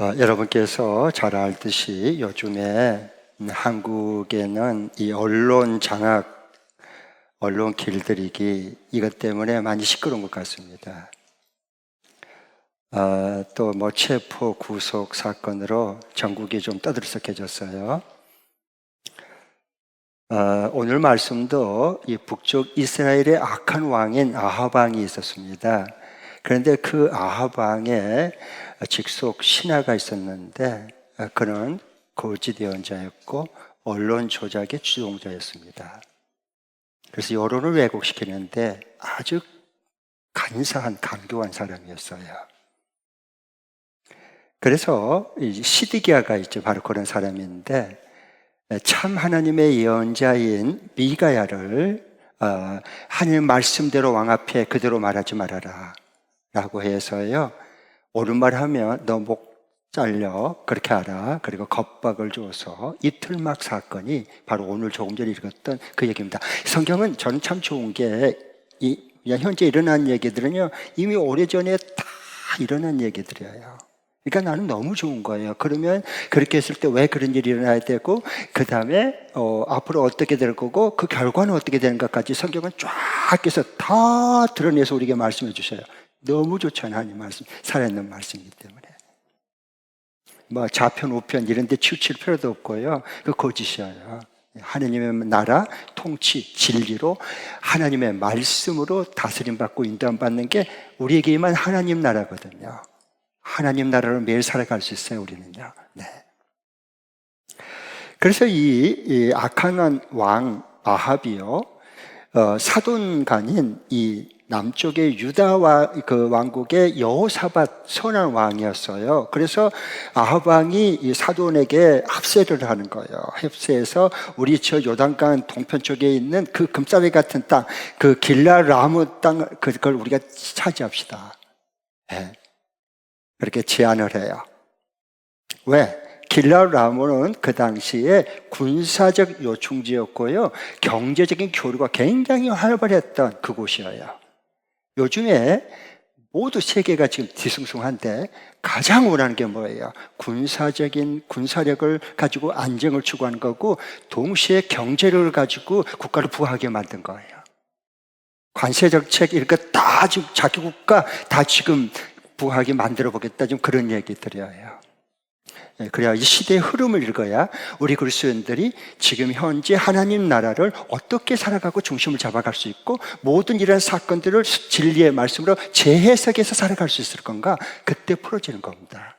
여러분께서 잘 알듯이 요즘에 한국에는 이 언론 장악, 언론 길들이기 이것 때문에 많이 시끄러운 것 같습니다. 또 체포 구속 사건으로 전국이 좀 떠들썩해졌어요. 오늘 말씀도 이 북쪽 이스라엘의 악한 왕인 아합 왕이 있었습니다. 그런데 그 아합 왕에 직속 신하가 있었는데 그는 거짓 예언자였고 언론 조작의 주동자였습니다. 그래서 여론을 왜곡시키는데 아주 간사한 강교한 사람이었어요. 그래서 시드기야가 있죠. 바로 그런 사람인데 참 하나님의 예언자인 미가야를 하나님 말씀대로 왕 앞에 그대로 말하지 말아라 라고 해서요, 옳은 말 하면 너 목 잘려 그렇게 하라. 그리고 겁박을 줘서 이틀막 사건이 바로 오늘 조금 전에 읽었던 그 얘기입니다. 성경은 저는 참 좋은 게 현재 일어난 얘기들은요 이미 오래전에 다 일어난 얘기들이에요. 그러니까 나는 너무 좋은 거예요. 그러면 그렇게 했을 때 왜 그런 일이 일어나야 되고 그 다음에 앞으로 어떻게 될 거고 그 결과는 어떻게 되는 것까지 성경은 쫙 해서 다 드러내서 우리에게 말씀해 주셔요. 너무 좋잖아요. 하나님 말씀, 살아있는 말씀이기 때문에 좌편 우편 이런 데 치우칠 필요도 없고요. 그 거짓이에요. 하나님의 나라 통치 진리로 하나님의 말씀으로 다스림받고 인도받는 게 우리에게만 하나님 나라거든요. 하나님 나라로 매일 살아갈 수 있어요, 우리는요. 네. 그래서 이 악한 왕 아합이요, 사돈간인 이 남쪽의 유다와 그 왕국의 여호사밧 선한 왕이었어요. 그래서 아합 왕이 이 사돈에게 합세를 하는 거예요. 합세해서 우리 저 요단강 동편 쪽에 있는 그 금싸리 같은 땅, 그 길라라무 땅, 그걸 우리가 차지합시다. 네. 그렇게 제안을 해요. 왜? 길라라모는 그 당시에 군사적 요충지였고요, 경제적인 교류가 굉장히 활발했던 그곳이에요. 요즘에 모두 세계가 지금 뒤숭숭한데 가장 원하는 게 뭐예요? 군사적인 군사력을 가지고 안정을 추구하는 거고 동시에 경제력을 가지고 국가를 부하게 만든 거예요. 관세 정책 이런 거 다 지금 자기 국가 다 지금 부하게 만들어 보겠다, 좀 그런 얘기들이에요. 그래야 이 시대의 흐름을 읽어야 우리 그리스도인들이 지금 현재 하나님 나라를 어떻게 살아가고 중심을 잡아갈 수 있고 모든 이런 사건들을 진리의 말씀으로 재해석해서 살아갈 수 있을 건가, 그때 풀어지는 겁니다.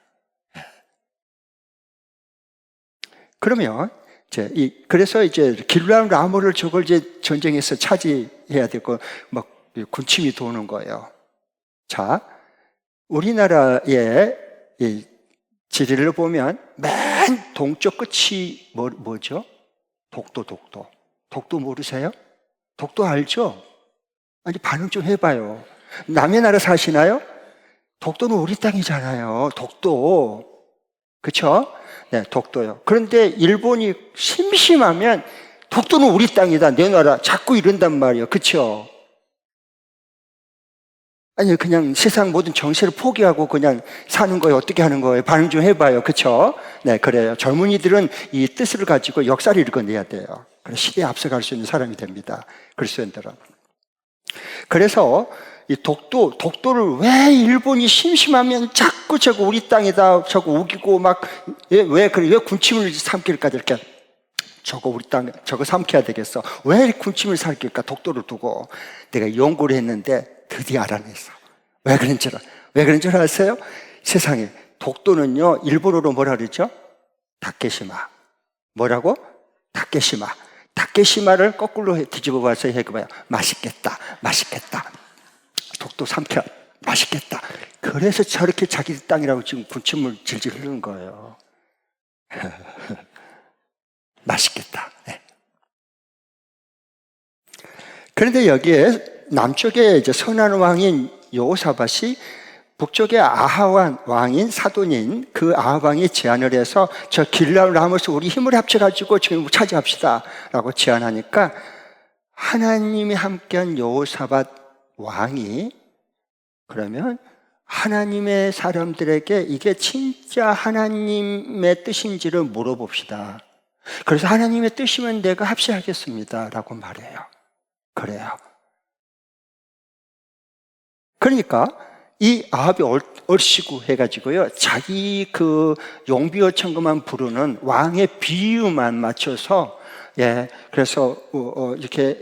그러면 그래서 길람 라모를 저걸 전쟁에서 차지해야 되고 군침이 도는 거예요. 자, 우리나라의 지리를 보면 맨 동쪽 끝이 뭐죠? 독도 모르세요? 독도 알죠? 아니, 반응 좀 해봐요. 남의 나라 사시나요? 독도는 우리 땅이잖아요. 독도. 그쵸? 네, 독도요. 그런데 일본이 심심하면 독도는 우리 땅이다, 내 나라, 자꾸 이런단 말이에요. 그쵸? 아니, 그냥 세상 모든 정세를 포기하고 그냥 사는 거예요. 어떻게 하는 거예요? 반응 좀 해봐요. 그쵸? 네, 그래요. 젊은이들은 이 뜻을 가지고 역사를 읽어내야 돼요. 그래서 시대에 앞서갈 수 있는 사람이 됩니다. 그리스도인들은. 그래서 이 독도를 왜 일본이 심심하면 자꾸 저거 우리 땅이다, 저거 우기고 왜 군침을 삼킬까, 이렇게. 저거 우리 땅, 저거 삼켜야 되겠어. 왜 군침을 삼킬까, 독도를 두고. 내가 연구를 했는데 드디어 알아냈어. 왜 그런 줄 아세요? 세상에, 독도는요, 일본어로 뭐라 그러죠? 다케시마. 뭐라고? 다케시마. 다케시마를 거꾸로 뒤집어 봐서 해봐요. 맛있겠다. 독도 삼켜. 맛있겠다. 그래서 저렇게 자기 땅이라고 지금 군침을 질질 흐르는 거예요. 맛있겠다. 네. 그런데 여기에 남쪽에 선한 왕인 여호사밧이 북쪽의 아합 왕인 사돈인 그 아합 왕이 제안을 해서 저 길라라모스 우리 힘을 합쳐가지고 지금 차지합시다 라고 제안하니까 하나님이 함께한 여호사밧 왕이 그러면 하나님의 사람들에게 이게 진짜 하나님의 뜻인지를 물어봅시다. 그래서 하나님의 뜻이면 내가 합시하겠습니다 라고 말해요. 그래요. 그러니까 이 아합이 얼씨구 해가지고요, 자기 그 용비어 청구만 부르는 왕의 비유만 맞춰서, 그래서 이렇게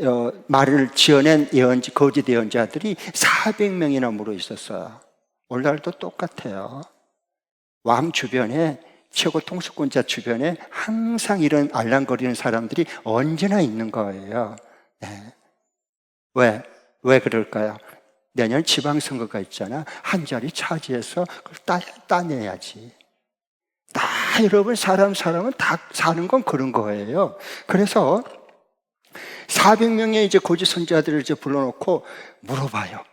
말을 지어낸 거짓 예언자들이 400명이나 물어 있었어요. 오늘날도 똑같아요. 왕 주변에, 최고 통수권자 주변에 항상 이런 알랑거리는 사람들이 언제나 있는 거예요. 왜 그럴까요? 내년 지방선거가 있잖아. 한 자리 차지해서 그걸 따내야지. 다 여러분, 사람은 다 사는 건 그런 거예요. 그래서 400명의 이제 거짓 선지자들을 이제 불러놓고 물어봐요.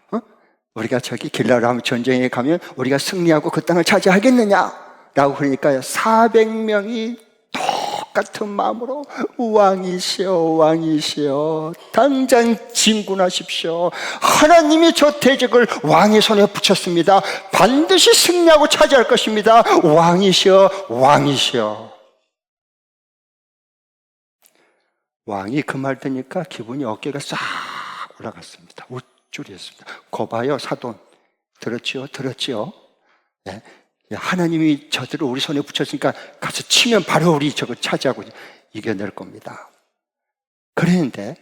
우리가 저기 길라람 전쟁에 가면 우리가 승리하고 그 땅을 차지하겠느냐? 라고 그러니까요, 400명이 똑같은 마음으로 왕이시여 당장 진군하십시오. 하나님이 저 대적을 왕의 손에 붙였습니다. 반드시 승리하고 차지할 것입니다. 왕이시여. 왕이 그 말 듣니까 기분이 어깨가 싹 올라갔습니다. 우쭐했습니다. 거봐요, 사돈. 들었지요? 네. 하나님이 저들을 우리 손에 붙였으니까 가서 치면 바로 우리 저거 차지하고 이겨낼 겁니다. 그랬는데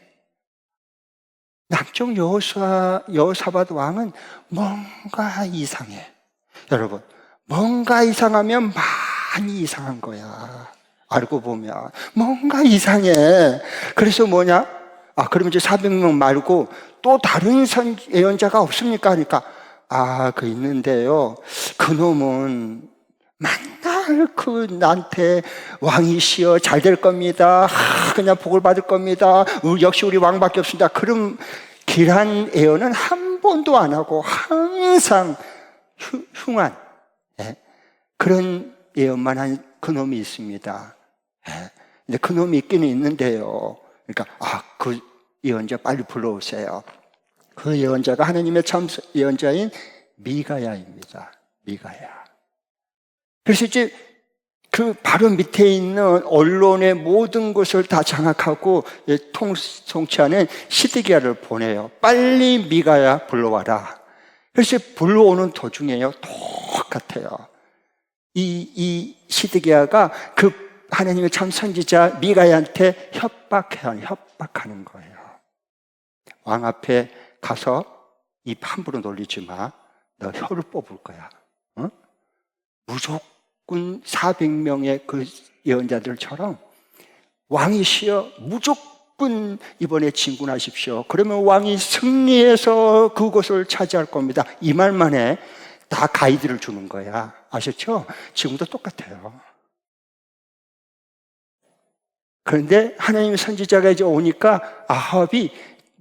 남쪽 여호사밧 왕은 뭔가 이상해. 여러분, 뭔가 이상하면 많이 이상한 거야. 알고 보면 뭔가 이상해. 그래서 뭐냐? 그러면 이제 400명 말고 또 다른 예언자가 없습니까? 하니까 그 있는데요, 그놈은 맨날 나한테 왕이시여 잘 될 겁니다, 그냥 복을 받을 겁니다, 역시 우리 왕밖에 없습니다, 그런 길한 예언은 한 번도 안 하고 항상 흉한 그런 예언만 한 그놈이 있습니다. 근데 그놈이 있기는 있는데요, 그러니까 그 예언자 빨리 불러오세요. 그 예언자가 하나님의 참 예언자인 미가야입니다. 미가야. 그래서 이제 그 바로 밑에 있는 언론의 모든 것을 다 장악하고 통치하는 시드기야를 보내요. 빨리 미가야 불러와라. 그래서 불러오는 도중에요, 똑같아요. 이 시드기야가 그 하나님의 참 선지자 미가야한테 협박하는 거예요. 왕 앞에 가서 입 함부로 놀리지 마. 너 혀를 뽑을 거야. 무조건 400명의 그 예언자들처럼 왕이시여 무조건 이번에 진군하십시오. 그러면 왕이 승리해서 그곳을 차지할 겁니다. 이 말만에 다 가이드를 주는 거야. 아셨죠? 지금도 똑같아요. 그런데 하나님의 선지자가 이제 오니까 아합이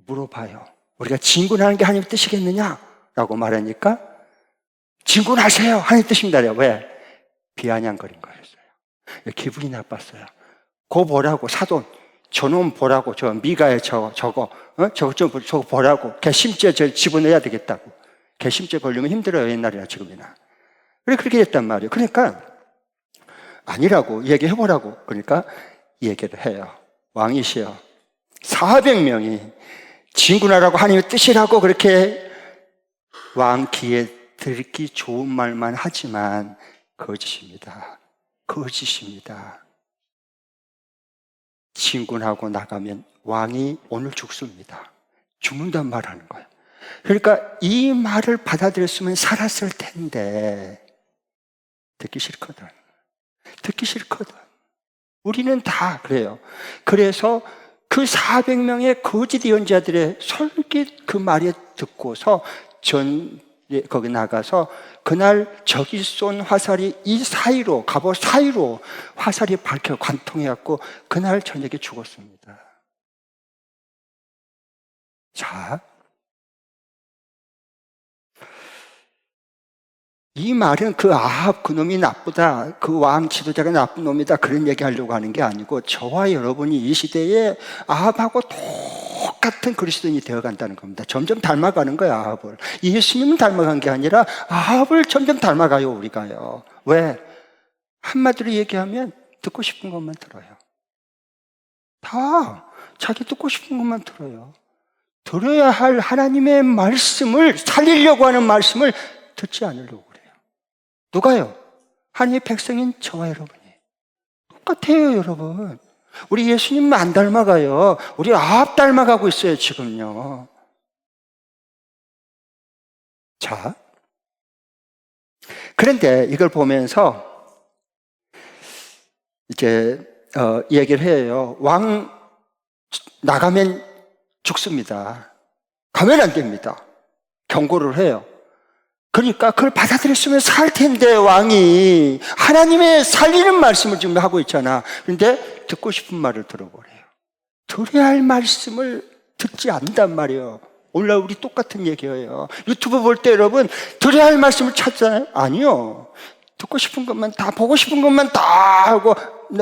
물어봐요. 우리가 진군하는 게 하나님의 뜻이겠느냐? 라고 말하니까 진군하세요, 하나님의 뜻입니다. 왜? 비아냥거린 거였어요. 기분이 나빴어요. 그거 보라고, 사돈, 저놈 보라고, 저 미가의 저거 보라고, 개심죄 집어넣어야 되겠다고. 개심죄 걸리면 힘들어요, 옛날이나 지금이나. 그렇게 했단 말이에요. 그러니까 아니라고 얘기해보라고. 그러니까 얘기를 해요. 왕이시여 400명이 진군하라고 하나님의 뜻이라고 그렇게 왕 귀에 듣기 좋은 말만 하지만 거짓입니다. 진군하고 나가면 왕이 오늘 죽습니다. 죽는단 말하는 거예요. 그러니까 이 말을 받아들였으면 살았을 텐데 듣기 싫거든. 우리는 다 그래요. 그래서 그 400명의 거짓 예언자들의 솔깃 그 말에 듣고서 거기 나가서 그날 적이 쏜 화살이 이 사이로, 갑옷 사이로 화살이 밝혀 관통해갖고 그날 저녁에 죽었습니다. 자, 이 말은 그 아합 그놈이 나쁘다, 그 왕 지도자가 나쁜 놈이다, 그런 얘기 하려고 하는 게 아니고 저와 여러분이 이 시대에 아합하고 똑같은 그리스도인이 되어간다는 겁니다. 점점 닮아가는 거야, 아합을. 예수님은 닮아간 게 아니라 아합을 점점 닮아가요, 우리가요. 왜? 한마디로 얘기하면 듣고 싶은 것만 들어요. 다 자기 듣고 싶은 것만 들어요. 들어야 할 하나님의 말씀을, 살리려고 하는 말씀을 듣지 않으려고 그래요. 누가요? 하나님의 백성인 저와 여러분이. 똑같아요, 여러분. 우리 예수님은 안 닮아가요. 우리 아합 닮아가고 있어요, 지금요. 자, 그런데 이걸 보면서 이제 얘기를 해요. 왕 나가면 죽습니다. 가면 안 됩니다. 경고를 해요. 그러니까 그걸 받아들였으면 살 텐데, 왕이 하나님의 살리는 말씀을 지금 하고 있잖아. 그런데 듣고 싶은 말을 들어보래요. 들어야 할 말씀을 듣지 않는단 말이에요. 오늘날 우리 똑같은 얘기예요. 유튜브 볼 때 여러분 들어야 할 말씀을 찾잖아요? 아니요. 듣고 싶은 것만 다, 보고 싶은 것만 다 하고,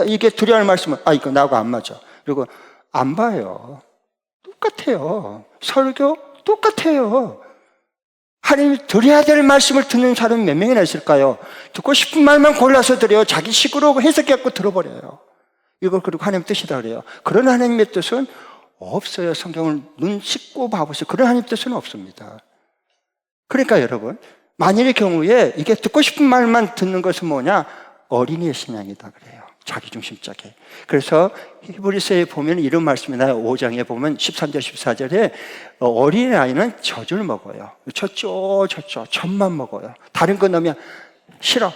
이게 들어야 할 말씀은 이거 나하고 안 맞아. 그리고 안 봐요. 똑같아요. 설교 똑같아요. 하나님이 드려야 될 말씀을 듣는 사람이 몇 명이나 있을까요? 듣고 싶은 말만 골라서 드려요. 자기 식으로 해석해갖고 들어버려요. 이걸 그리고 하나님 뜻이다 그래요. 그런 하나님의 뜻은 없어요. 성경을 눈 씻고 봐보세요. 그런 하나님의 뜻은 없습니다. 그러니까 여러분, 만일의 경우에 이게 듣고 싶은 말만 듣는 것은 뭐냐? 어린이의 신앙이다 그래요. 자기중심적인. 그래서 히브리서에 보면 이런 말씀이 나요. 5장에 보면 13절 14절에 어린아이는 젖을 먹어요. 젖죠 젖만 먹어요. 다른 거 넣으면 싫어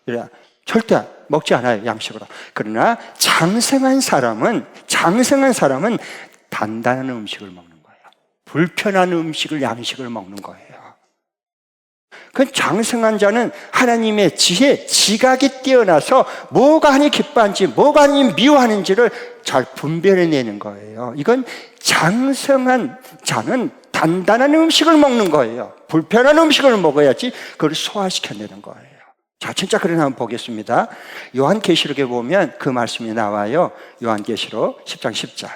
이래. 절대 먹지 않아요, 양식으로. 그러나 장성한 사람은 단단한 음식을 먹는 거예요. 불편한 음식을, 양식을 먹는 거예요. 그 장성한 자는 하나님의 지혜, 지각이 뛰어나서 뭐가 하나님 기뻐하는지, 뭐가 하나님 미워하는지를 잘 분별해내는 거예요. 이건 장성한 자는 단단한 음식을 먹는 거예요. 불편한 음식을 먹어야지 그걸 소화시켜내는 거예요. 자, 진짜 그런 한번 보겠습니다. 요한계시록에 보면 그 말씀이 나와요. 요한계시록 10장 10절.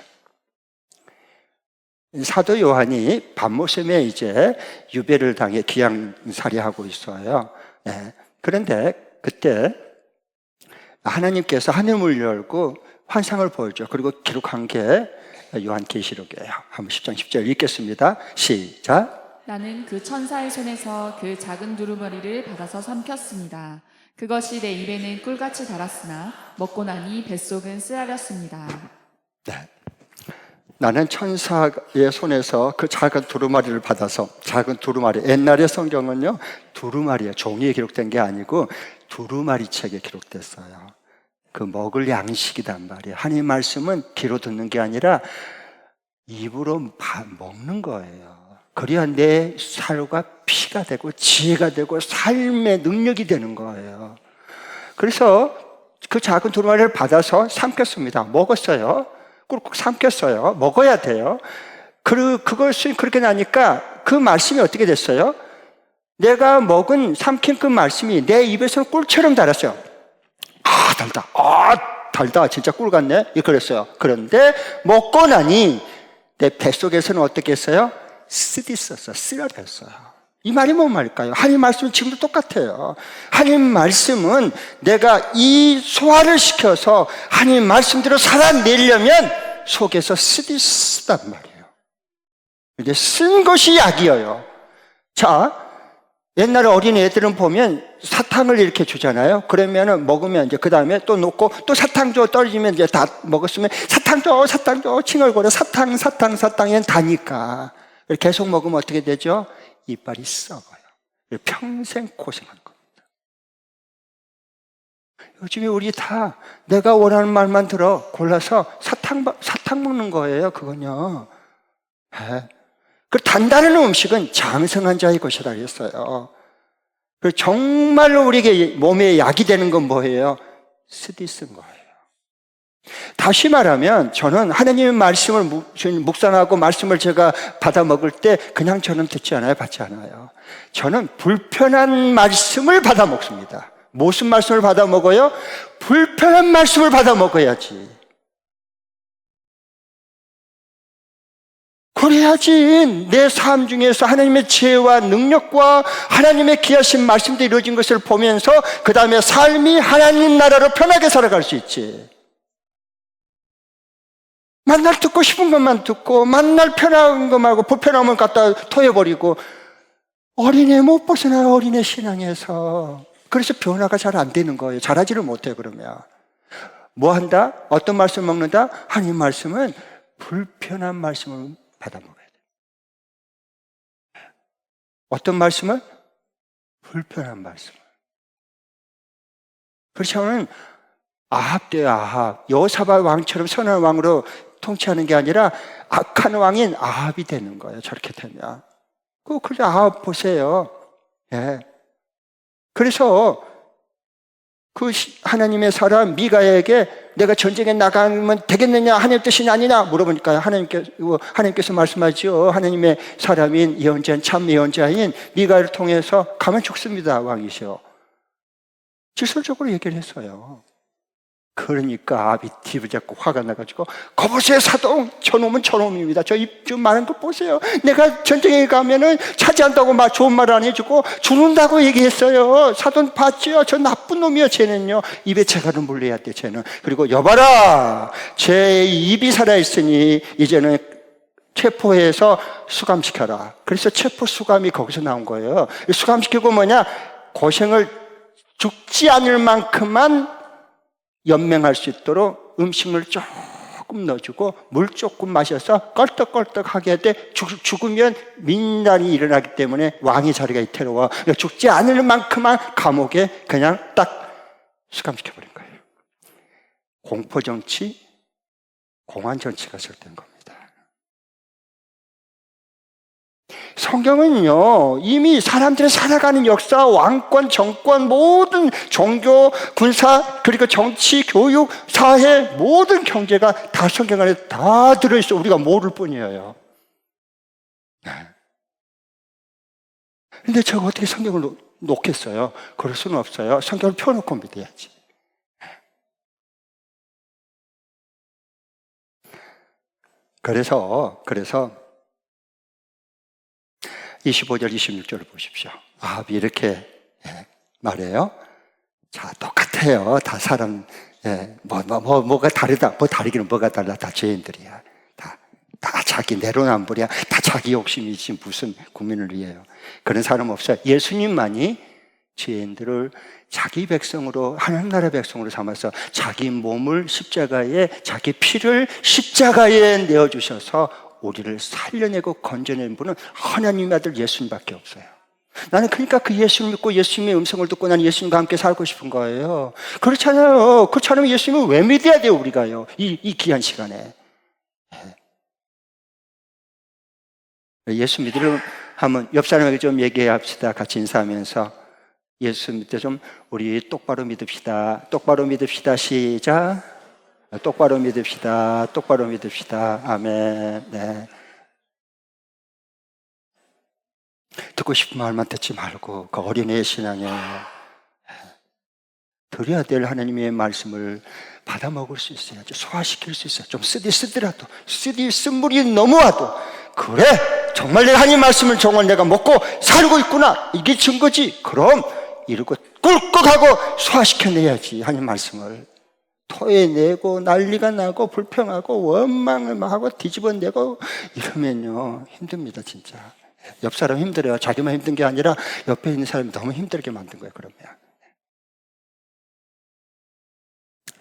사도 요한이 밤모섬에 이제 유배를 당해 귀양살이하고 있어요. 네. 그런데 그때 하나님께서 하늘문을 열고 환상을 보여줘. 그리고 기록한 게 요한계시록이에요. 한번 10장 10절 읽겠습니다. 시작. 나는 그 천사의 손에서 그 작은 두루마리를 받아서 삼켰습니다. 그것이 내 입에는 꿀같이 달았으나 먹고 나니 뱃속은 쓰라렸습니다. 네. 나는 천사의 손에서 그 작은 두루마리를 받아서, 작은 두루마리, 옛날의 성경은요 두루마리에 종이에 기록된 게 아니고 두루마리 책에 기록됐어요. 그 먹을 양식이단 말이에요. 하나님 말씀은 귀로 듣는 게 아니라 입으로 먹는 거예요. 그래야 내 살과 피가 되고 지혜가 되고 삶의 능력이 되는 거예요. 그래서 그 작은 두루마리를 받아서 삼켰습니다. 먹었어요. 꿀꺽 삼켰어요. 먹어야 돼요. 그것이 그렇게 나니까 그 말씀이 어떻게 됐어요? 내가 삼킨 그 말씀이 내 입에서는 꿀처럼 달았어요. 달다. 진짜 꿀 같네. 그랬어요. 그런데 먹고 나니 내 뱃속에서는 어떻게 했어요? 쓰라렸어요. 이 말이 뭔 말일까요? 하나님 말씀은 지금도 똑같아요. 하나님 말씀은 내가 이 소화를 시켜서 하나님 말씀대로 살아내려면 속에서 쓰단 말이에요. 이제 쓴 것이 약이에요. 자, 옛날에 어린 애들은 보면 사탕을 이렇게 주잖아요. 그러면은 먹으면 이제 그 다음에 또 놓고 또 사탕 줘 떨어지면 이제 다 먹었으면 사탕 줘 칭얼거려 사탕 얘는 다니까. 계속 먹으면 어떻게 되죠? 이빨이 썩어요. 평생 고생하는 겁니다. 요즘에 우리 다 내가 원하는 말만 들어 골라서 사탕 먹는 거예요. 그건요. 네. 그 단단한 음식은 장성한 자의 것이라 했어요. 정말로 우리에게 몸에 약이 되는 건 뭐예요? 쓰디쓴 거예요. 다시 말하면 저는 하나님의 말씀을 묵상하고 말씀을 제가 받아 먹을 때 그냥 저는 듣지 않아요. 받지 않아요. 저는 불편한 말씀을 받아 먹습니다. 무슨 말씀을 받아 먹어요? 불편한 말씀을 받아 먹어야지. 그래야지 내 삶 중에서 하나님의 지혜와 능력과 하나님의 귀하신 말씀도 이루어진 것을 보면서 그 다음에 삶이 하나님 나라로 편하게 살아갈 수 있지. 만날 듣고 싶은 것만 듣고 만날 편한 것 말고 불편한 것 갖다 토해버리고 어린애 못 벗어나요. 어린애 신앙에서. 그래서 변화가 잘 안 되는 거예요. 잘하지를 못해요. 그러면 뭐 한다? 어떤 말씀 먹는다? 하나님 말씀은 불편한 말씀을 받아 먹어야 돼요. 어떤 말씀을? 불편한 말씀을. 그렇지 않으면 아합 때요. 아합. 여호사밧 왕처럼 선한 왕으로 통치하는 게 아니라 악한 왕인 아합이 되는 거예요. 저렇게 되면. 그래 아합 보세요. 예. 그래서 그 하나님의 사람 미가에게 내가 전쟁에 나가면 되겠느냐 하나님 뜻이 아니냐 물어보니까 하나님께서 말씀하죠. 하나님의 사람인 예언자인 참 예언자인 미가를 통해서 가면 죽습니다. 왕이시오. 직설적으로 얘기를 했어요. 그러니까 아합이 뒤를 잡고 화가 나가지고 거보세요 사동 저놈은 저놈입니다. 저 입 좀 많은 거 보세요. 내가 전쟁에 가면은 차지한다고 막 좋은 말 안 해주고 죽는다고 얘기했어요. 사돈 봤지요? 저 나쁜 놈이요. 쟤는요 입에 채가를 물려야 돼. 쟤는. 그리고 여봐라 제 입이 살아있으니 이제는 체포해서 수감시켜라. 그래서 체포 수감이 거기서 나온 거예요. 수감시키고 뭐냐 고생을 죽지 않을 만큼만 연명할 수 있도록 음식물 조금 넣어주고 물 조금 마셔서 껄떡껄떡하게 할 때 죽으면 민란이 일어나기 때문에 왕의 자리가 이태로워. 죽지 않을 만큼만 감옥에 그냥 딱 수감시켜버린 거예요. 공포정치, 공안정치가 시작된 겁니다. 성경은요 이미 사람들의 살아가는 역사, 왕권, 정권, 모든 종교, 군사, 그리고 정치, 교육, 사회, 모든 경제가 다 성경 안에 다 들어있어. 우리가 모를 뿐이에요. 근데 제가 어떻게 성경을 놓겠어요? 그럴 수는 없어요. 성경을 펴놓고 믿어야지. 그래서 25절, 26절을 보십시오. 아합이 이렇게 말해요. 자, 똑같아요. 다 사람, 뭐가 다르다. 뭐 다르기는 뭐가 달라. 다 죄인들이야. 다 자기 내로남불이야. 다 자기 욕심이지 무슨 국민을 위해요. 그런 사람 없어요. 예수님만이 죄인들을 자기 백성으로, 하나님 나라 백성으로 삼아서 자기 몸을 십자가에, 자기 피를 십자가에 내어주셔서 우리를 살려내고 건져낸 분은 하나님의 아들 예수님밖에 없어요. 나는 그러니까 그 예수를 믿고 예수님의 음성을 듣고 나는 예수님과 함께 살고 싶은 거예요. 그렇잖아요. 그렇지 않으면 예수님을 왜 믿어야 돼요, 우리가요? 이 귀한 시간에. 예수 믿으려 하면 옆 사람에게 좀 얘기합시다. 같이 인사하면서 예수 믿을 때 좀 우리 똑바로 믿읍시다. 똑바로 믿읍시다. 시작. 똑바로 믿읍시다. 똑바로 믿읍시다. 아멘. 네. 듣고 싶은 말만 듣지 말고 그 어린애의 신앙에 드려야 될 하나님의 말씀을 받아 먹을 수 있어야죠. 소화시킬 수 있어요. 좀 쓰더라도 쓴물이 넘어와도 그래 정말 내가 하나님 말씀을 정말 내가 먹고 살고 있구나 이게 증거지. 그럼 이러고 꿀꺽하고 소화시켜내야지. 하나님 말씀을 토해내고 난리가 나고 불평하고 원망을 하고 뒤집어내고 이러면요 힘듭니다. 진짜 옆 사람 힘들어요. 자기만 힘든 게 아니라 옆에 있는 사람이 너무 힘들게 만든 거예요. 그러면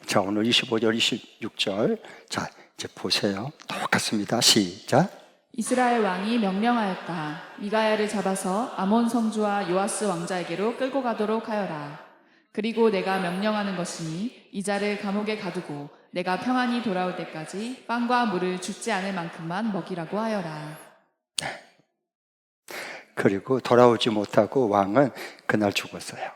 자 오늘 25절 26절 자 이제 보세요. 똑같습니다. 시작. 이스라엘 왕이 명령하였다. 미가야를 잡아서 아몬 성주와 요아스 왕자에게로 끌고 가도록 하여라. 그리고 내가 명령하는 것이니 이 자를 감옥에 가두고 내가 평안히 돌아올 때까지 빵과 물을 죽지 않을 만큼만 먹이라고 하여라. 그리고 돌아오지 못하고 왕은 그날 죽었어요.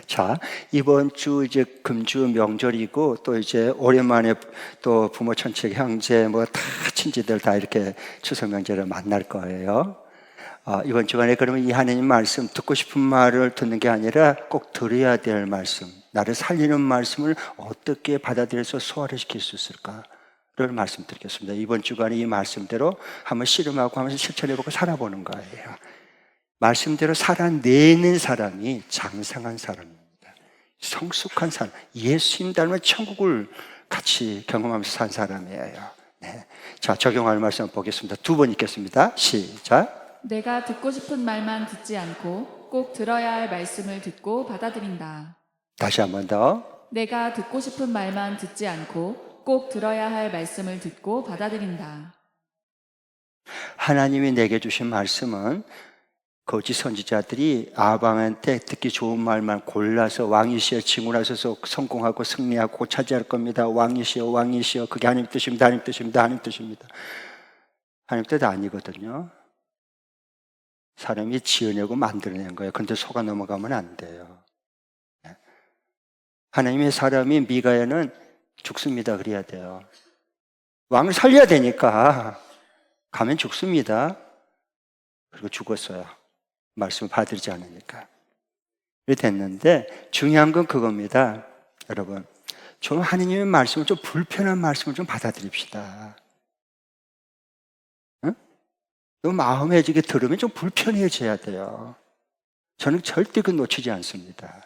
자, 이번 주 이제 금주 명절이고 또 이제 오랜만에 또 부모 친척 형제 뭐 다 친지들 다 이렇게 추석 명절을 만날 거예요. 이번 주간에 그러면 이 하나님 말씀 듣고 싶은 말을 듣는 게 아니라 꼭 들어야 될 말씀, 나를 살리는 말씀을 어떻게 받아들여서 소화를 시킬 수 있을까를 말씀드리겠습니다. 이번 주간에 이 말씀대로 한번 씨름하고 한번 실천해보고 살아보는 거예요. 말씀대로 살아내는 사람이 장성한 사람입니다. 성숙한 사람, 예수님 닮은 천국을 같이 경험하면서 산 사람이에요. 네. 자, 적용할 말씀 보겠습니다. 두 번 읽겠습니다. 시작. 내가 듣고 싶은 말만 듣지 않고 꼭 들어야 할 말씀을 듣고 받아들인다. 다시 한 번 더. 내가 듣고 싶은 말만 듣지 않고 꼭 들어야 할 말씀을 듣고 받아들인다. 하나님이 내게 주신 말씀은 거짓 선지자들이 아방한테 듣기 좋은 말만 골라서 왕이시여 징후하셔서 성공하고 승리하고 차지할 겁니다. 왕이시여 왕이시여, 그게 하나님 뜻입니다. 하나님 뜻입니다. 하나님 뜻입니다. 하나님 뜻 아니거든요. 사람이 지어내고 만들어낸 거예요. 그런데 속아 넘어가면 안 돼요. 하나님의 사람이 미가야는 죽습니다 그래야 돼요. 왕을 살려야 되니까 가면 죽습니다. 그리고 죽었어요. 말씀을 받들지 않으니까. 이렇게 됐는데 중요한 건 그겁니다. 여러분, 좀 하나님의 말씀을, 좀 불편한 말씀을 좀 받아들입시다. 응? 또 마음에 이게 들으면 좀 불편해져야 돼요. 저는 절대 그 놓치지 않습니다.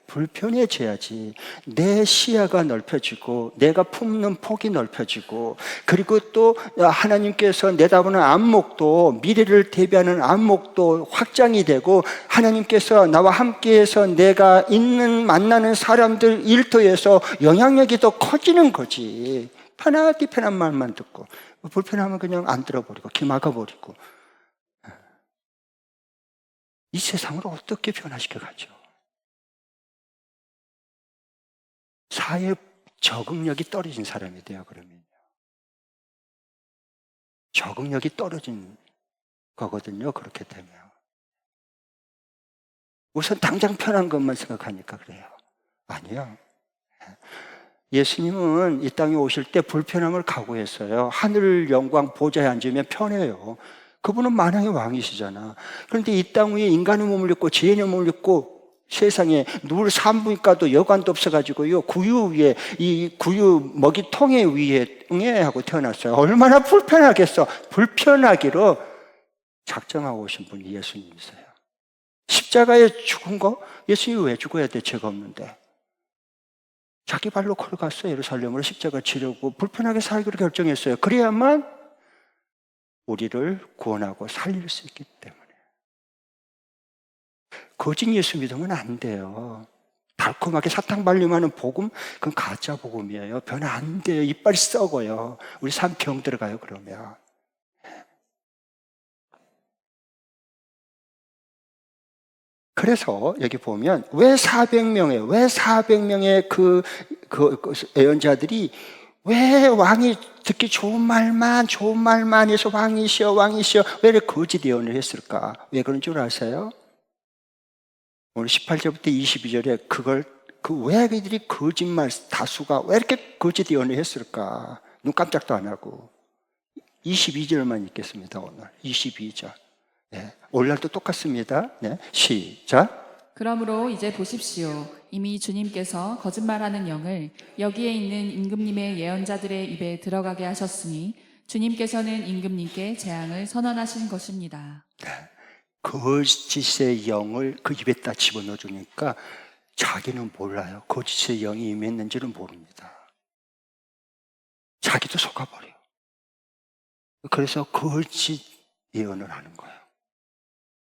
불편해져야지 내 시야가 넓혀지고 내가 품는 폭이 넓혀지고, 그리고 또 하나님께서 내다보는 안목도, 미래를 대비하는 안목도 확장이 되고, 하나님께서 나와 함께해서 내가 있는 만나는 사람들 일터에서 영향력이 더 커지는 거지. 편하디 편한 말만 듣고 불편하면 그냥 안 들어버리고 귀 막아버리고, 이 세상을 어떻게 변화시켜 가죠? 사회 적응력이 떨어진 사람이 돼요. 그러면 적응력이 떨어진 거거든요. 그렇게 되면 우선 당장 편한 것만 생각하니까 그래요. 아니요. 예수님은 이 땅에 오실 때 불편함을 각오했어요. 하늘 영광 보좌에 앉으면 편해요. 그분은 만왕의 왕이시잖아. 그런데 이 땅 위에 인간의 몸을 입고 죄인의 몸을 입고 세상에 누울 산부인과도 여관도 없어가지고요, 구유 위에, 이 구유 먹이통에 위에 응애하고 태어났어요. 얼마나 불편하겠어. 불편하기로 작정하고 오신 분이 예수님이세요. 십자가에 죽은 거, 예수님이 왜 죽어야 돼? 죄가 없는데. 자기 발로 걸어갔어요. 예루살렘으로 십자가 치려고 불편하게 살기로 결정했어요. 그래야만 우리를 구원하고 살릴 수 있기 때문에. 거짓 예수 믿으면 안 돼요. 달콤하게 사탕 발림하는 복음, 그건 가짜 복음이에요. 변화 안 돼요. 이빨이 썩어요. 우리 삶 병 들어가요. 그러면. 그래서 여기 보면 왜 400명의 그 예언자들이 왜 왕이 듣기 좋은 말만 해서 왕이시여 왜 이렇게 거짓 예언을 했을까? 왜 그런 줄 아세요? 오늘 18절부터 22절에 왜 그들이 거짓말 다수가 왜 이렇게 거짓 예언을 했을까? 눈 깜짝도 안 하고. 22절만 읽겠습니다. 오늘 22절. 네. 오늘날도 똑같습니다. 네. 시작. 그러므로 이제 보십시오. 이미 주님께서 거짓말하는 영을 여기에 있는 임금님의 예언자들의 입에 들어가게 하셨으니 주님께서는 임금님께 재앙을 선언하신 것입니다. 네. 거짓의 영을 그 입에다 집어넣어 주니까 자기는 몰라요. 거짓의 영이 임했는지는 모릅니다. 자기도 속아버려요. 그래서 거짓 예언을 하는 거예요.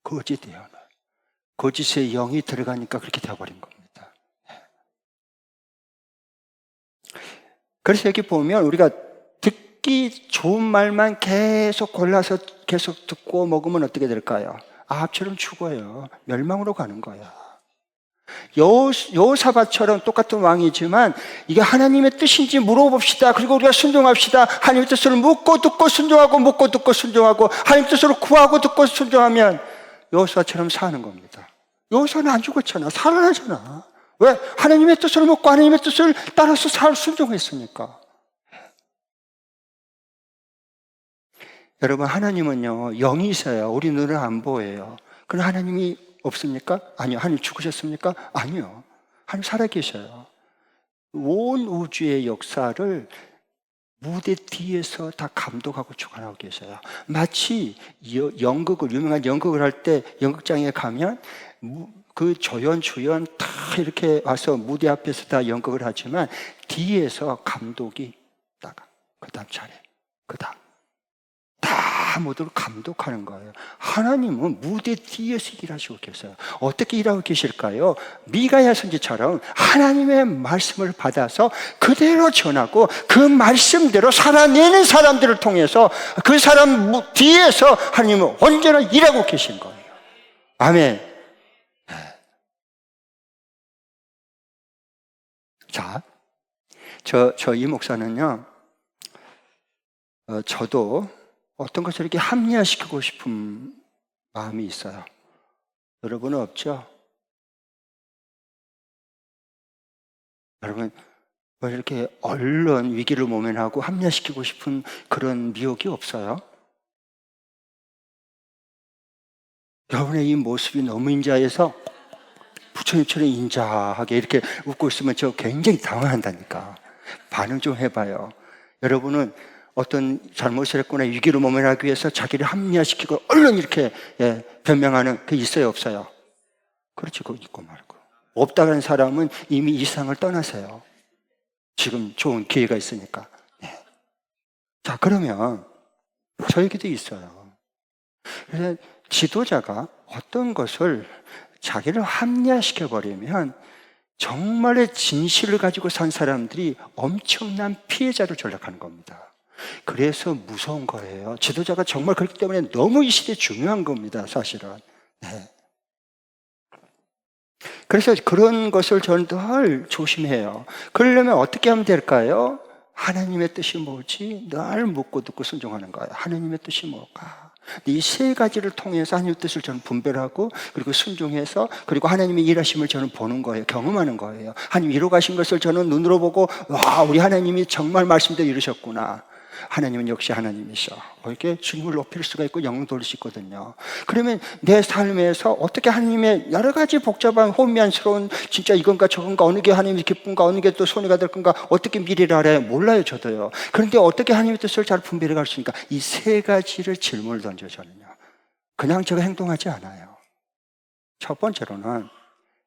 거짓 예언을. 거짓의 영이 들어가니까 그렇게 되어버린 겁니다. 그래서 여기 보면 우리가 듣기 좋은 말만 계속 골라서 계속 듣고 먹으면 어떻게 될까요? 아합처럼 죽어요. 멸망으로 가는 거야. 여호사밧처럼 똑같은 왕이지만 이게 하나님의 뜻인지 물어봅시다. 그리고 우리가 순종합시다. 하나님의 뜻을 묻고 듣고 순종하고 묻고 듣고 순종하고 하나님의 뜻을 구하고 듣고 순종하면 여호사밧처럼 사는 겁니다. 여호사는 안 죽었잖아. 살아나잖아. 왜? 하나님의 뜻을 묻고 하나님의 뜻을 따라서 순종했으니까. 여러분, 하나님은요 영이세요. 우리 눈은 안 보여요. 그럼 하나님이 없습니까? 아니요. 하나님 죽으셨습니까? 아니요. 하나님 살아계셔요. 온 우주의 역사를 무대 뒤에서 다 감독하고 주관하고 계세요. 마치 유명한 연극을 할 때 연극장에 가면 그 조연, 주연 다 이렇게 와서 무대 앞에서 다 연극을 하지만 뒤에서 감독이 있다가 그 다음 차례, 그 다음 다 모두를 감독하는 거예요. 하나님은 무대 뒤에서 일하시고 계세요. 어떻게 일하고 계실까요? 미가야 선지처럼 하나님의 말씀을 받아서 그대로 전하고 그 말씀대로 살아내는 사람들을 통해서 그 사람 뒤에서 하나님은 언제나 일하고 계신 거예요. 아멘. 자, 이 목사는요, 저도 어떤 것을 이렇게 합리화시키고 싶은 마음이 있어요. 여러분은 없죠? 여러분, 뭐 이렇게 얼른 위기를 모면하고 합리화시키고 싶은 그런 미혹이 없어요? 여러분의 이 모습이 너무 인자해서 부처님처럼 인자하게 이렇게 웃고 있으면 저 굉장히 당황한다니까. 반응 좀 해봐요. 여러분은 어떤 잘못을 했거나 위기를 모면하기 위해서 자기를 합리화시키고 얼른 이렇게 변명하는 게 있어요, 없어요? 그렇지, 그거 있고 말고. 없다는 사람은 이미 이 세상을 떠나세요. 지금 좋은 기회가 있으니까. 네. 자, 그러면 저에게도 있어요. 그래서 지도자가 어떤 것을 자기를 합리화시켜버리면 정말의 진실을 가지고 산 사람들이 엄청난 피해자를 전락하는 겁니다. 그래서 무서운 거예요. 지도자가 정말 그렇기 때문에 너무 이 시대에 중요한 겁니다, 사실은. 네. 그래서 그런 것을 저는 늘 조심해요. 그러려면 어떻게 하면 될까요? 하나님의 뜻이 뭐지? 늘 묻고 듣고 순종하는 거예요. 하나님의 뜻이 뭘까? 이 세 가지를 통해서 하나님의 뜻을 저는 분별하고 그리고 순종해서 그리고 하나님의 일하심을 저는 보는 거예요. 경험하는 거예요. 하나님 이루어 가신 것을 저는 눈으로 보고 와, 우리 하나님이 정말 말씀대로 이루셨구나. 하나님은 역시 하나님이셔. 이렇게 주님을 높일 수가 있고 영광 돌릴 수 있거든요. 그러면 내 삶에서 어떻게 하나님의 여러 가지 복잡한 혼미한스러운 진짜 이건가 저건가 어느 게 하나님이 기쁜가 어느 게 또 손해가 될 건가 어떻게 미래를 알아요? 몰라요, 저도요. 그런데 어떻게 하나님의 뜻을 잘 분별해 갈 수 있습니까? 이 세 가지를 질문을 던져요, 저는요. 그냥 제가 행동하지 않아요. 첫 번째로는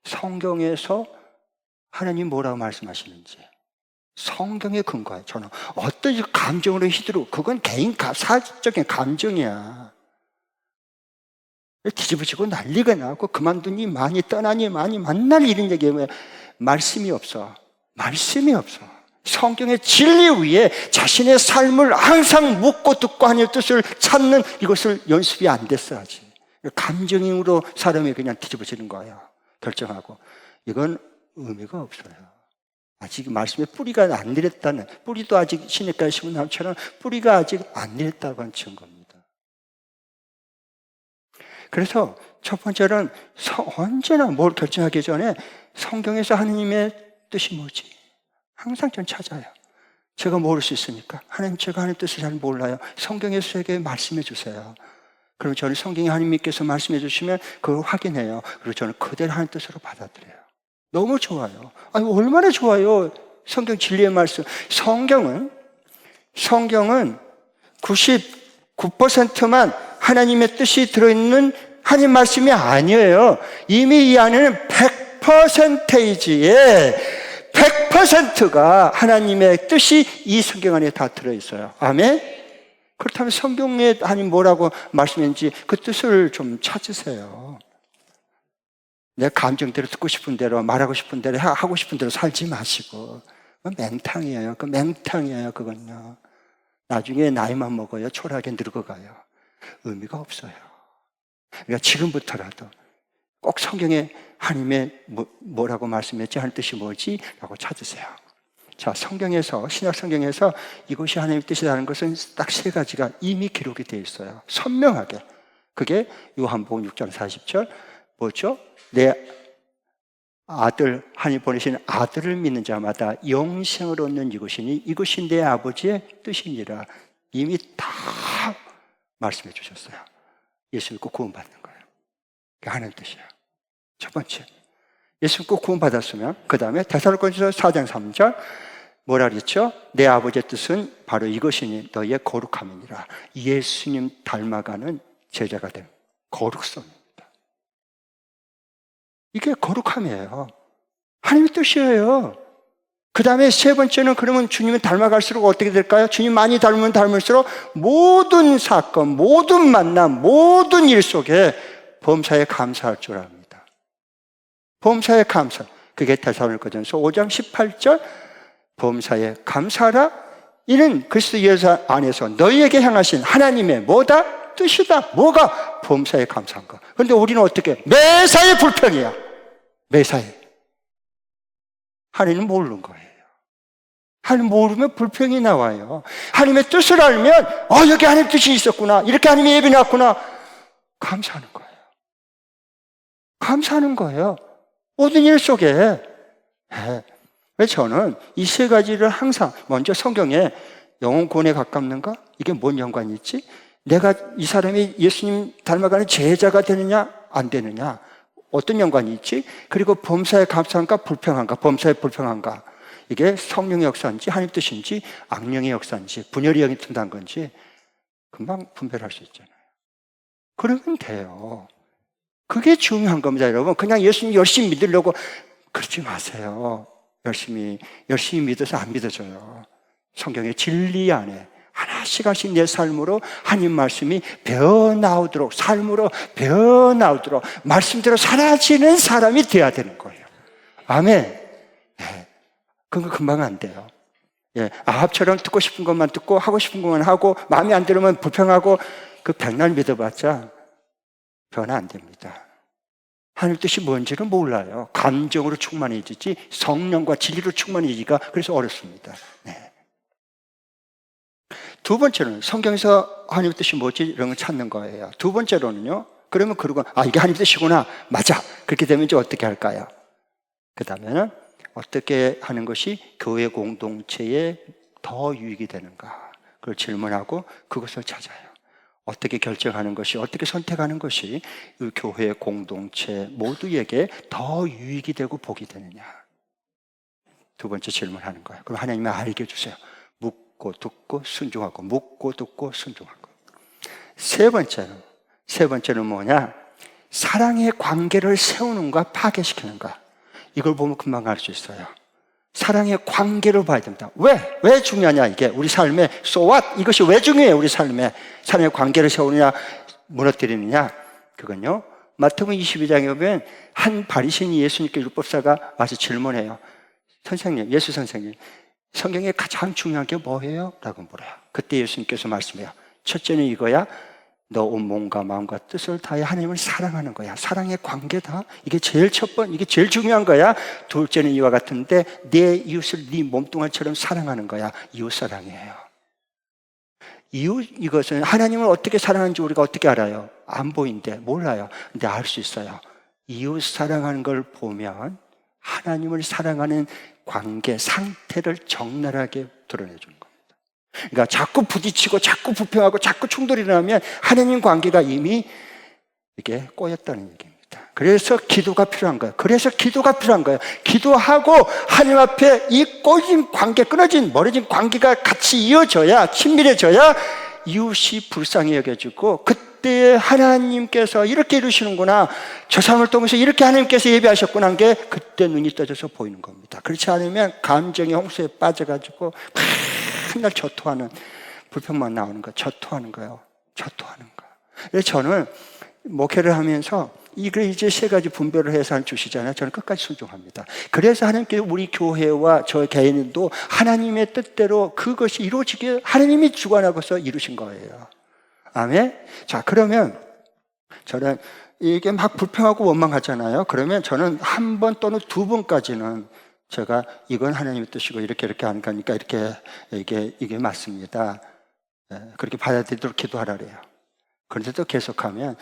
성경에서 하나님 뭐라고 말씀하시는지 성경에 근거해. 저는 어떤 감정으로 휘두르고 그건 개인 사적인 감정이야. 뒤집어지고 난리가 나고 그만두니 많이 떠나니 많이 만날 일인 얘기에 말씀이 없어. 말씀이 없어. 성경의 진리 위에 자신의 삶을 항상 묻고 듣고 하나님의 뜻을 찾는 이것을 연습이 안 됐어 아직. 감정으로 사람이 그냥 뒤집어지는 거야. 결정하고. 이건 의미가 없어요. 아직 말씀의 뿌리가 안 내렸다는, 뿌리도 아직 시냇가에 심은 나무처럼 뿌리가 아직 안 내렸다고 하는 증거입니다. 그래서 첫 번째는 언제나 뭘 결정하기 전에 성경에서 하나님의 뜻이 뭐지? 항상 전 찾아요. 제가 모를 수 있으니까. 하나님, 제가 하나님 뜻을 잘 몰라요. 성경에서 제게 말씀해 주세요. 그럼 저는 성경에 하나님께서 말씀해 주시면 그걸 확인해요. 그리고 저는 그대로 하나님 뜻으로 받아들여요. 너무 좋아요. 아니, 얼마나 좋아요. 성경 진리의 말씀. 성경은 99%만 하나님의 뜻이 들어있는 하나님 말씀이 아니에요. 이미 이 안에는 100%의 100%가 하나님의 뜻이 이 성경 안에 다 들어있어요. 아멘? 그렇다면 성경에 하나님 뭐라고 말씀했는지 그 뜻을 좀 찾으세요. 내 감정대로 듣고 싶은 대로 말하고 싶은 대로 하고 싶은 대로 살지 마시고. 맹탕이에요. 그 맹탕이에요. 그건요. 나중에 나이만 먹어요. 초라하게 늙어가요. 의미가 없어요. 그러니까 지금부터라도 꼭 성경에 하나님의 뭐라고 말씀했지? 하는 뜻이 뭐지? 라고 찾으세요. 자, 성경에서, 신약 성경에서 이것이 하나님의 뜻이라는 것은 딱 세 가지가 이미 기록이 되어 있어요. 선명하게. 그게 요한복음 6장 40절. 뭐죠? 내 아들, 하나님 보내신 아들을 믿는 자마다 영생을 얻는 이것이니 이것이 내 아버지의 뜻이니라. 이미 다 말씀해 주셨어요. 예수 믿고 구원받는 거예요. 그게 하나님 뜻이에요. 첫 번째. 예수 믿고 구원받았으면 그 다음에 데살로니가서 4장 3절 뭐라 그랬죠? 내 아버지의 뜻은 바로 이것이니 너희의 거룩함이니라. 예수님 닮아가는 제자가 된 거룩성입니다. 이게 거룩함이에요. 하나님의 뜻이에요. 그 다음에 세 번째는 그러면 주님을 닮아갈수록 어떻게 될까요? 주님 많이 닮으면 닮을수록 모든 사건, 모든 만남, 모든 일 속에 범사에 감사할 줄 압니다. 범사에 감사. 그게 데살로니가전서 5장 18절 범사에 감사하라. 이는 그리스도 예수 안에서 너희에게 향하신 하나님의 뭐다? 뜻이다. 뭐가? 범사에 감사한 거. 그런데 우리는 어떻게? 매사에 불평이야. 매사에. 하나님은 모르는 거예요. 하나님 모르면 불평이 나와요. 하나님의 뜻을 알면 여기 하나님 뜻이 있었구나. 이렇게 하나님의 예비 나왔구나. 감사하는 거예요. 감사하는 거예요. 모든 일 속에. 왜 저는 이 세 가지를 항상 먼저 성경에 영혼 구원에 가깝는가? 이게 뭔 연관이 있지? 내가 이 사람이 예수님 닮아가는 제자가 되느냐 안 되느냐 어떤 연관이 있지? 그리고 범사에 감사한가 불평한가? 범사에 불평한가? 이게 성령의 역사인지 하나님 뜻인지 악령의 역사인지 분열이 영이 튼다는 건지 금방 분별할 수 있잖아요. 그러면 돼요. 그게 중요한 겁니다, 여러분. 그냥 예수님 열심히 믿으려고 그러지 마세요. 열심히 믿어서 안 믿어져요. 성경의 진리 안에 하나씩 내 삶으로 하나님 말씀이 배어나오도록, 삶으로 배어나오도록 말씀대로 사라지는 사람이 돼야 되는 거예요. 아멘. 그건 금방 안 돼요. 아합처럼 듣고 싶은 것만 듣고 하고 싶은 것만 하고 마음에 안 들으면 불평하고 그 백날 믿어봤자 변화 안 됩니다. 하나님 뜻이 뭔지를 몰라요. 감정으로 충만해지지 성령과 진리로 충만해지기가 그래서 어렵습니다. 두 번째는 성경에서 하나님 뜻이 뭐지? 이런 걸 찾는 거예요. 두 번째로는요. 그러면 그러고 이게 하나님 뜻이구나. 맞아. 그렇게 되면 이제 어떻게 할까요? 그 다음에는 어떻게 하는 것이 교회 공동체에 더 유익이 되는가? 그걸 질문하고 그것을 찾아요. 어떻게 결정하는 것이, 어떻게 선택하는 것이 이 교회 공동체 모두에게 더 유익이 되고 복이 되느냐? 두 번째 질문하는 거예요. 그럼 하나님이 알게 해주세요. 묻고 듣고 순종하고, 묻고 듣고 순종하고. 세 번째는 뭐냐? 사랑의 관계를 세우는가 파괴시키는가? 이걸 보면 금방 알 수 있어요. 사랑의 관계를 봐야 됩니다. 왜 중요하냐 이게 우리 삶에 so what? 이것이 왜 중요해요? 우리 삶에 사랑의 관계를 세우느냐 무너뜨리느냐? 그건요 마태복음 22장에 보면 한 바리새인이 예수님께 율법사가 와서 질문해요. 선생님, 예수 선생님, 성경에 가장 중요한 게 뭐예요? 라고 물어요. 그때 예수님께서 말씀해요. 첫째는 이거야. 너 온 몸과 마음과 뜻을 다해 하나님을 사랑하는 거야. 사랑의 관계다. 이게 제일 이게 제일 중요한 거야. 둘째는 이와 같은데 내 이웃을 네 몸뚱아리처럼 사랑하는 거야. 이웃 사랑이에요. 이것은 하나님을 어떻게 사랑하는지 우리가 어떻게 알아요? 안 보이는데 몰라요. 근데 알 수 있어요. 이웃 사랑하는 걸 보면 하나님을 사랑하는 관계 상태를 적나라하게 드러내 주는 겁니다. 그러니까 자꾸 부딪히고 자꾸 불평하고 자꾸 충돌이 일어나면 하나님 관계가 이미 이게 꼬였다는 얘기입니다. 그래서 기도가 필요한 거예요. 기도하고 하나님 앞에 이 꼬인 관계, 멀어진 관계가 같이 이어져야, 친밀해져야 이웃이 불쌍히 여겨지고 그때 하나님께서 이렇게 이루시는구나, 저 사람을 통해서 이렇게 하나님께서 예비하셨구나 하는 게 그때 눈이 떠져서 보이는 겁니다. 그렇지 않으면 감정의 홍수에 빠져가지고 맨날 저토하는, 불평만 나오는 거, 저토하는 거예요. 그래서 저는 목회를 하면서 이제 세 가지 분별을 해서 주시잖아요. 저는 끝까지 순종합니다. 그래서 하나님께서 우리 교회와 저 개인도 하나님의 뜻대로 그것이 이루어지게 하나님이 주관하고서 이루신 거예요. 아멘. 자, 그러면 저는 이게 막 불평하고 원망하잖아요. 그러면 저는 한 번 또는 두 번까지는 제가 이건 하나님의 뜻이고 이렇게 하는 거니까 이게 맞습니다. 그렇게 받아들이도록 기도하라 그래요. 그런데도 계속하면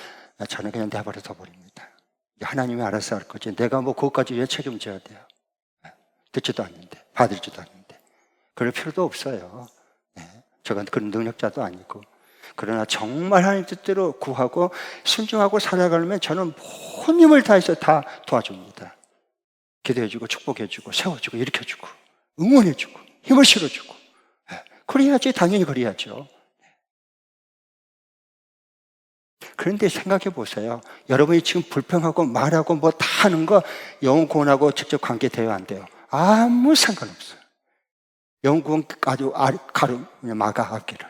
저는 그냥 내버려 둬버립니다. 하나님이 알아서 할 거지. 내가 그것까지 왜 책임져야 돼요? 듣지도 않는데, 받을지도 않는데. 그럴 필요도 없어요. 저건 그런 능력자도 아니고. 그러나 정말 하나님 뜻대로 구하고 순종하고 살아가려면 저는 온 힘을 다해서 다 도와줍니다. 기도해주고 축복해주고 세워주고 일으켜주고 응원해주고 힘을 실어주고. 그래야지, 당연히 그래야죠. 그런데 생각해 보세요. 여러분이 지금 불평하고 말하고 뭐 다 하는 거 영구원하고 직접 관계돼요, 안 돼요? 아무 상관없어요. 영구원 아주 가름, 마가 앞길을.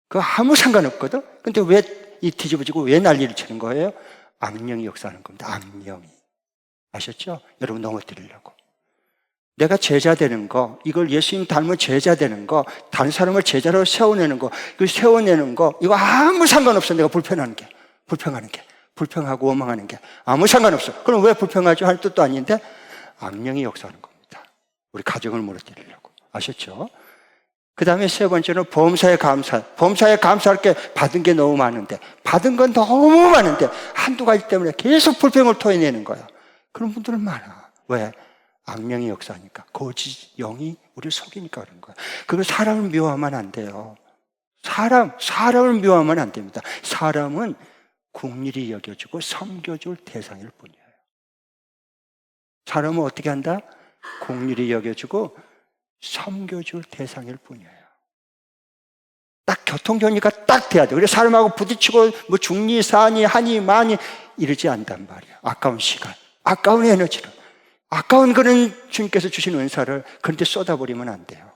그거 아무 상관없거든? 근데 왜 이 뒤집어지고 왜 난리를 치는 거예요? 악령이 역사하는 겁니다. 악령이. 아셨죠? 여러분 넘어뜨리려고. 내가 제자 되는 거, 이걸 예수님 닮은 제자 되는 거, 다른 사람을 제자로 세워내는 거, 그 세워내는 거, 이거 아무 상관없어. 내가 불편하는 게, 불평하는 게, 불평하고 원망하는 게 아무 상관없어. 그럼 왜 불평하죠? 할 뜻도 아닌데 악령이 역사하는 겁니다. 우리 가정을 무너뜨리려고. 아셨죠? 그 다음에 세 번째는 범사에 감사. 범사에 감사할 게 받은 게 너무 많은데, 받은 건 너무 많은데 한두 가지 때문에 계속 불평을 토해내는 거야. 그런 분들은 많아. 왜? 악령이 역사하니까. 거짓 영이 우리를 속이니까 그런 거야. 그걸 사람을 미워하면 안 돼요. 사람을 미워하면 안 됩니다. 사람은 긍휼히 여겨주고 섬겨줄 대상일 뿐이에요. 사람은 어떻게 한다? 긍휼히 여겨주고 섬겨줄 대상일 뿐이에요. 딱 교통정리가 딱 돼야 돼. 그래서 사람하고 부딪히고 뭐 중리, 사니, 하니, 많이 이러지 않단 말이야. 아까운 시간, 아까운 에너지를, 아까운 그런 주님께서 주신 은사를 그런데 쏟아버리면 안 돼요.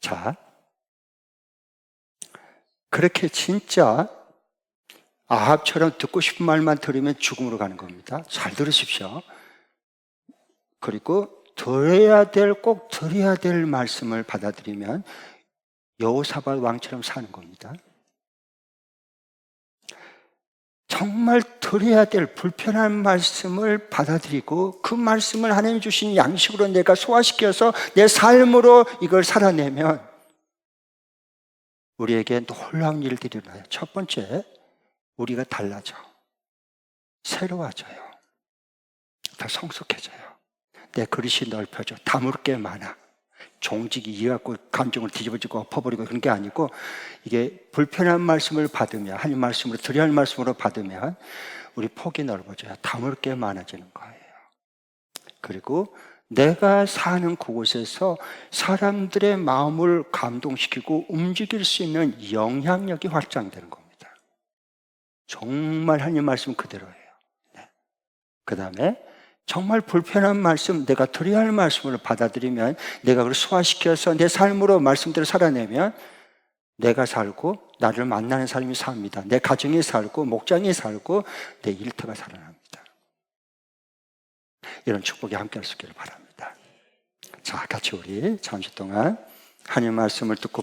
자, 그렇게 진짜 아합처럼 듣고 싶은 말만 들으면 죽음으로 가는 겁니다. 잘 들으십시오. 그리고 꼭 들어야 될 말씀을 받아들이면 여호사밧 왕처럼 사는 겁니다. 정말 들어야 될 불편한 말씀을 받아들이고 그 말씀을 하나님 주신 양식으로 내가 소화시켜서 내 삶으로 이걸 살아내면 우리에게 놀라운 일들이 일어나요. 첫 번째, 우리가 달라져. 새로워져요. 더 성숙해져요. 내 그릇이 넓혀져. 담을 게 많아. 종직이 이해갖고 감정을 뒤집어지고 엎어버리고 그런 게 아니고 이게 불편한 말씀을 받으면, 하나님 말씀으로, 드려야 할 말씀으로 받으면 우리 폭이 넓어져요. 담을 게 많아지는 거예요. 그리고 내가 사는 그곳에서 사람들의 마음을 감동시키고 움직일 수 있는 영향력이 확장되는 겁니다. 정말 하나님 말씀 그대로예요. 네. 그 다음에 정말 불편한 말씀, 내가 드려야 할 말씀을 받아들이면, 내가 그걸 소화시켜서 내 삶으로 말씀대로 살아내면 내가 살고 나를 만나는 사람이 삽니다. 내 가정이 살고 목장이 살고 내 일터가 살아납니다. 이런 축복이 함께 할 수 있기를 바랍니다. 자, 같이 우리 잠시 동안 하나님 말씀을 듣고